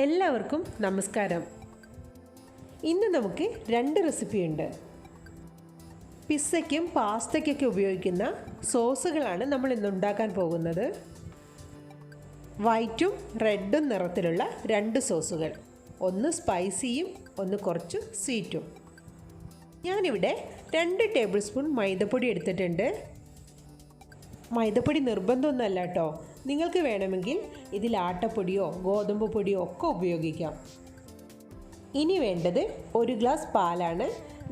എല്ലാവർക്കും നമസ്കാരം. ഇന്ന് നമുക്ക് രണ്ട് റെസിപ്പിയുണ്ട്. പിസ്സയ്ക്കും പാസ്തയ്ക്കൊക്കെ ഉപയോഗിക്കുന്ന സോസുകളാണ് നമ്മൾ ഇന്ന് ഉണ്ടാക്കാൻ പോകുന്നത്. വൈറ്റും റെഡും നിറത്തിലുള്ള രണ്ട് സോസുകൾ, ഒന്ന് സ്പൈസിയും ഒന്ന് കുറച്ച് സ്വീറ്റും. ഞാനിവിടെ 2 ടേബിൾ സ്പൂൺ മൈദപ്പൊടി എടുത്തിട്ടുണ്ട്. മൈദപ്പൊടി നിർബന്ധമൊന്നുമല്ല കേട്ടോ, നിങ്ങൾക്ക് വേണമെങ്കിൽ ഇതിൽ ആട്ടപ്പൊടിയോ ഗോതമ്പ് പൊടിയോ ഒക്കെ ഉപയോഗിക്കാം. ഇനി വേണ്ടത് 1 ഗ്ലാസ് പാലാണ്.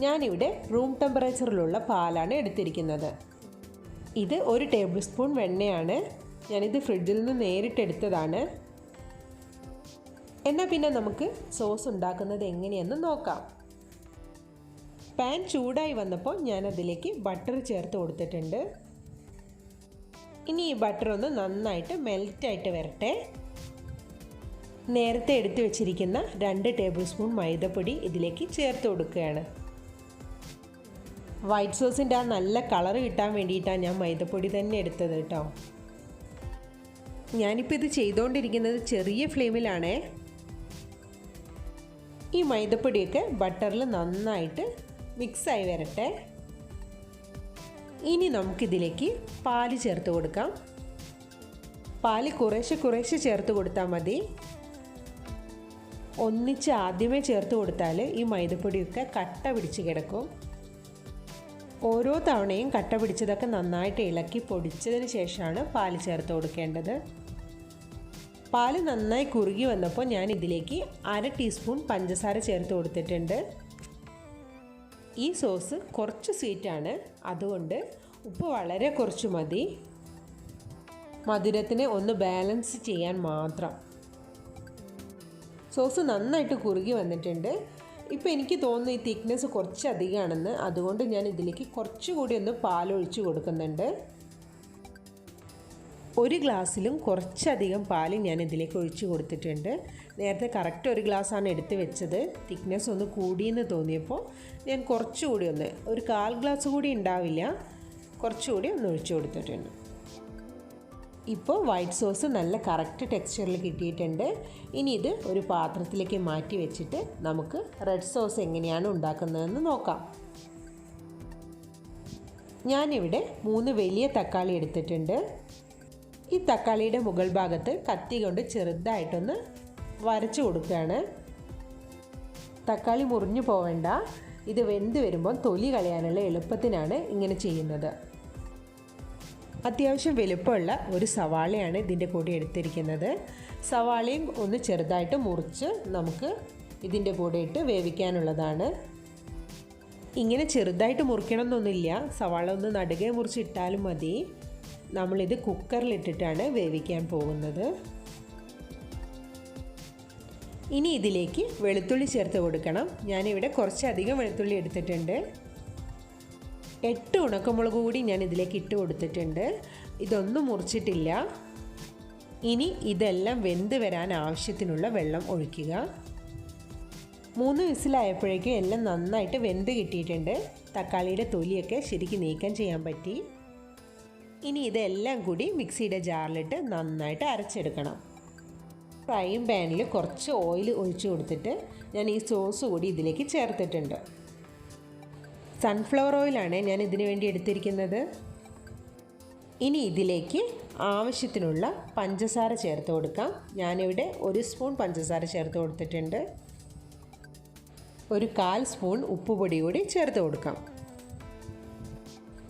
ഞാനിവിടെ റൂം ടെമ്പറേച്ചറിലുള്ള പാലാണ് എടുത്തിരിക്കുന്നത്. ഇത് 1 ടേബിൾ സ്പൂൺ വെണ്ണയാണ്. ഞാനിത് ഫ്രിഡ്ജിൽ നിന്ന് നേരിട്ടെടുത്തതാണ്. എന്നാൽ പിന്നെ നമുക്ക് സോസ് ഉണ്ടാക്കുന്നത് എങ്ങനെയെന്ന് നോക്കാം. പാൻ ചൂടായി വന്നപ്പോൾ ഞാനതിലേക്ക് ബട്ടർ ചേർത്ത് കൊടുത്തിട്ടുണ്ട്. ഇനി ഈ ബട്ടർ ഒന്ന് നന്നായിട്ട് മെൽറ്റായിട്ട് വരട്ടെ. നേരത്തെ എടുത്തു വെച്ചിരിക്കുന്ന 2 ടേബിൾ സ്പൂൺ മൈദപ്പൊടി ഇതിലേക്ക് ചേർത്ത് കൊടുക്കുകയാണ്. വൈറ്റ് സോസിൻ്റെ ആ നല്ല കളർ കിട്ടാൻ വേണ്ടിയിട്ടാണ് ഞാൻ മൈദപ്പൊടി തന്നെ എടുത്തത് കേട്ടോ. ഞാനിപ്പോൾ ഇത് ചെയ്തുകൊണ്ടിരിക്കുന്നത് ചെറിയ ഫ്ലെയിമിലാണേ. ഈ മൈദപ്പൊടിയൊക്കെ ബട്ടറിൽ നന്നായിട്ട് മിക്സായി വരട്ടെ. ഇനി നമുക്കിതിലേക്ക് പാല് ചേർത്ത് കൊടുക്കാം. പാല് കുറേശ്ശെ ചേർത്ത് കൊടുത്താൽ മതി. ഒന്നിച്ച് ആദ്യമേ ചേർത്ത് കൊടുത്താൽ ഈ മൈദപ്പൊടിയൊക്കെ കട്ട പിടിച്ച് കിടക്കും. ഓരോ തവണയും കട്ട പിടിച്ചതൊക്കെ നന്നായിട്ട് ഇളക്കി പൊടിച്ചതിന് ശേഷമാണ് പാല് ചേർത്ത് കൊടുക്കേണ്ടത്. പാല് നന്നായി കുറുകി വന്നപ്പോൾ ഞാൻ ഇതിലേക്ക് 1/2 ടീസ്പൂൺ പഞ്ചസാര ചേർത്ത് കൊടുത്തിട്ടുണ്ട്. ഈ സോസ് കുറച്ച് സ്വീറ്റാണ്, അതുകൊണ്ട് ഉപ്പ് വളരെ കുറച്ച് മതി. മധുരത്തിന് ഒന്ന് ബാലൻസ് ചെയ്യാൻ മാത്രം. സോസ് നന്നായിട്ട് കുറുകി വന്നിട്ടുണ്ട്. ഇപ്പോൾ എനിക്ക് തോന്നുന്നു ഈ തിക്നെസ് കുറച്ച് അധികമാണെന്ന്, അതുകൊണ്ട് ഞാൻ ഇതിലേക്ക് കുറച്ചുകൂടി ഒന്ന് പാലൊഴിച്ച് കൊടുക്കുന്നുണ്ട്. 1 ഗ്ലാസ്സിലും കുറച്ചധികം പാൽ ഞാൻ ഇതിലേക്ക് ഒഴിച്ച് കൊടുത്തിട്ടുണ്ട്. നേരത്തെ കറക്റ്റ് 1 ഗ്ലാസ്സാണ് എടുത്ത് വെച്ചത്. തിക്നെസ് ഒന്ന് കൂടിയെന്ന് തോന്നിയപ്പോൾ ഞാൻ കുറച്ചുകൂടി ഒന്ന് 1/4 ഗ്ലാസ് കൂടി ഉണ്ടാവില്ല, കുറച്ചുകൂടി ഒന്ന് ഒഴിച്ച് കൊടുത്തിട്ടുണ്ട്. ഇപ്പോൾ വൈറ്റ് സോസ് നല്ല കറക്റ്റ് ടെക്സ്ചറിൽ കിട്ടിയിട്ടുണ്ട്. ഇനി ഇത് ഒരു പാത്രത്തിലേക്ക് മാറ്റി വെച്ചിട്ട് നമുക്ക് റെഡ് സോസ് എങ്ങനെയാണ് ഉണ്ടാക്കുന്നതെന്ന് നോക്കാം. ഞാനിവിടെ 3 വലിയ തക്കാളി എടുത്തിട്ടുണ്ട്. ഈ തക്കാളിയുടെ മുകൾ ഭാഗത്ത് കത്തി കൊണ്ട് ചെറുതായിട്ടൊന്ന് വരച്ചു കൊടുക്കുകയാണ്. തക്കാളി മുറിഞ്ഞു പോവേണ്ട. ഇത് വെന്ത് വരുമ്പോൾ തൊലി കളയാനുള്ള എളുപ്പത്തിനാണ് ഇങ്ങനെ ചെയ്യുന്നത്. അത്യാവശ്യം വലുപ്പമുള്ള ഒരു സവാളയാണ് ഇതിൻ്റെ കൂടെ എടുത്തിരിക്കുന്നത്. സവാളയും ഒന്ന് ചെറുതായിട്ട് മുറിച്ച് നമുക്ക് ഇതിൻ്റെ കൂടെ ഇട്ട് വേവിക്കാനുള്ളതാണ്. ഇങ്ങനെ ചെറുതായിട്ട് മുറിക്കണം എന്നൊന്നുമില്ല, സവാള ഒന്ന് നടുകെ മുറിച്ചിട്ടാലും മതി. നമ്മളിത് കുക്കറിലിട്ടിട്ടാണ് വേവിക്കാൻ പോകുന്നത്. ഇനി ഇതിലേക്ക് വെളുത്തുള്ളി ചേർത്ത് കൊടുക്കണം. ഞാനിവിടെ കുറച്ചധികം വെളുത്തുള്ളി എടുത്തിട്ടുണ്ട്. 8 ഉണക്കമുളക് കൂടി ഞാൻ ഇതിലേക്ക് ഇട്ട് കൊടുത്തിട്ടുണ്ട്. ഇതൊന്നും മുറിച്ചിട്ടില്ല. ഇനി ഇതെല്ലാം വെന്ത് വരാൻ ആവശ്യത്തിനുള്ള വെള്ളം ഒഴിക്കുക. 3 വിസിലായപ്പോഴേക്കും എല്ലാം നന്നായിട്ട് വെന്ത് കിട്ടിയിട്ടുണ്ട്. തക്കാളിയുടെ തൊലിയൊക്കെ ശരിക്കും നീക്കം ചെയ്യാൻ പറ്റി. ഇനി ഇതെല്ലാം കൂടി മിക്സിയുടെ ജാറിലിട്ട് നന്നായിട്ട് അരച്ചെടുക്കണം. ഫ്രൈയിങ് പാനിൽ കുറച്ച് ഓയിൽ ഒഴിച്ച് കൊടുത്തിട്ട് ഞാൻ ഈ സോസ് കൂടി ഇതിലേക്ക് ചേർത്തിട്ടുണ്ട്. സൺഫ്ലവർ ഓയിലാണ് ഞാൻ ഇതിനു വേണ്ടി എടുത്തിരിക്കുന്നത്. ഇനി ഇതിലേക്ക് ആവശ്യത്തിനുള്ള പഞ്ചസാര ചേർത്ത് കൊടുക്കാം. ഞാനിവിടെ 1 സ്പൂൺ പഞ്ചസാര ചേർത്ത് കൊടുത്തിട്ടുണ്ട്. 1/4 സ്പൂൺ ഉപ്പുപൊടി കൂടി ചേർത്ത് കൊടുക്കാം.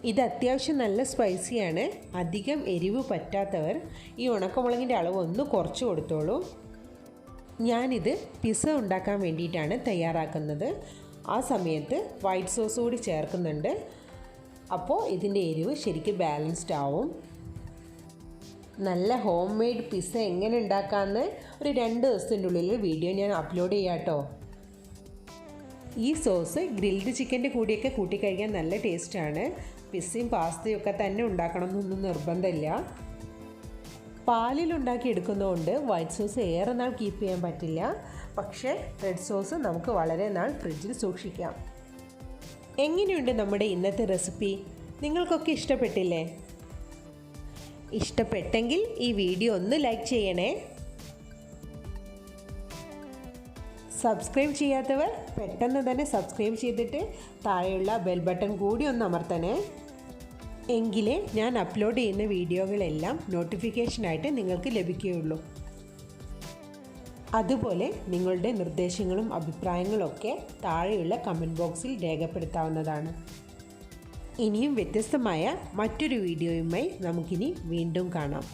ഇത് അത്യാവശ്യം നല്ല സ്പൈസിയാണ്. അധികം എരിവ് പറ്റാത്തവർ ഈ ഉണക്കമുളകിൻ്റെ അളവ് ഒന്ന് കുറച്ച് കൊടുത്തോളൂ. ഞാനിത് പിസ്സ ഉണ്ടാക്കാൻ വേണ്ടിയിട്ടാണ് തയ്യാറാക്കുന്നത്. ആ സമയത്ത് വൈറ്റ് സോസ് കൂടി ചേർക്കുന്നുണ്ട്. അപ്പോൾ ഇതിൻ്റെ എരിവ് ശരിക്കും ബാലൻസ്ഡ് ആവും. നല്ല ഹോം മെയ്ഡ് പിസ്സ എങ്ങനെ ഉണ്ടാക്കാമെന്ന് ഒരു 2 ദിവസത്തിൻ്റെ ഉള്ളിൽ വീഡിയോ ഞാൻ അപ്ലോഡ് ചെയ്യാം കേട്ടോ. ഈ സോസ് ഗ്രിൽഡ് ചിക്കൻ്റെ കൂടിയൊക്കെ കൂട്ടിക്കഴിക്കാൻ നല്ല ടേസ്റ്റാണ്. പിസ്സയും പാസ്തയും ഒക്കെ തന്നെ ഉണ്ടാക്കണമെന്നൊന്നും നിർബന്ധമില്ല. പാലിലുണ്ടാക്കി എടുക്കുന്നതുകൊണ്ട് വൈറ്റ് സോസ് ഏറെ നാൾ കീപ്പ് ചെയ്യാൻ പറ്റില്ല. പക്ഷേ റെഡ് സോസ് നമുക്ക് വളരെ നാൾ ഫ്രിഡ്ജിൽ സൂക്ഷിക്കാം. എങ്ങനെയുണ്ട് നമ്മുടെ ഇന്നത്തെ റെസിപ്പി? നിങ്ങൾക്കൊക്കെ ഇഷ്ടപ്പെട്ടില്ലേ? ഇഷ്ടപ്പെട്ടെങ്കിൽ ഈ വീഡിയോ ഒന്ന് ലൈക്ക് ചെയ്യണേ. സബ്സ്ക്രൈബ് ചെയ്യാത്തവർ പെട്ടെന്ന് തന്നെ സബ്സ്ക്രൈബ് ചെയ്തിട്ട് താഴെയുള്ള ബെൽ ബട്ടൺ കൂടി ഒന്ന് അമർത്തണേ. എങ്കിലേ ഞാൻ അപ്ലോഡ് ചെയ്യുന്ന വീഡിയോകളെല്ലാം നോട്ടിഫിക്കേഷനായിട്ട് നിങ്ങൾക്ക് ലഭിക്കുകയുള്ളൂ. അതുപോലെ നിങ്ങളുടെ നിർദ്ദേശങ്ങളും അഭിപ്രായങ്ങളൊക്കെ താഴെയുള്ള കമൻറ്റ് ബോക്സിൽ രേഖപ്പെടുത്താവുന്നതാണ്. ഇനിയും വ്യത്യസ്തമായ മറ്റൊരു വീഡിയോയുമായി നമുക്കിനി വീണ്ടും കാണാം.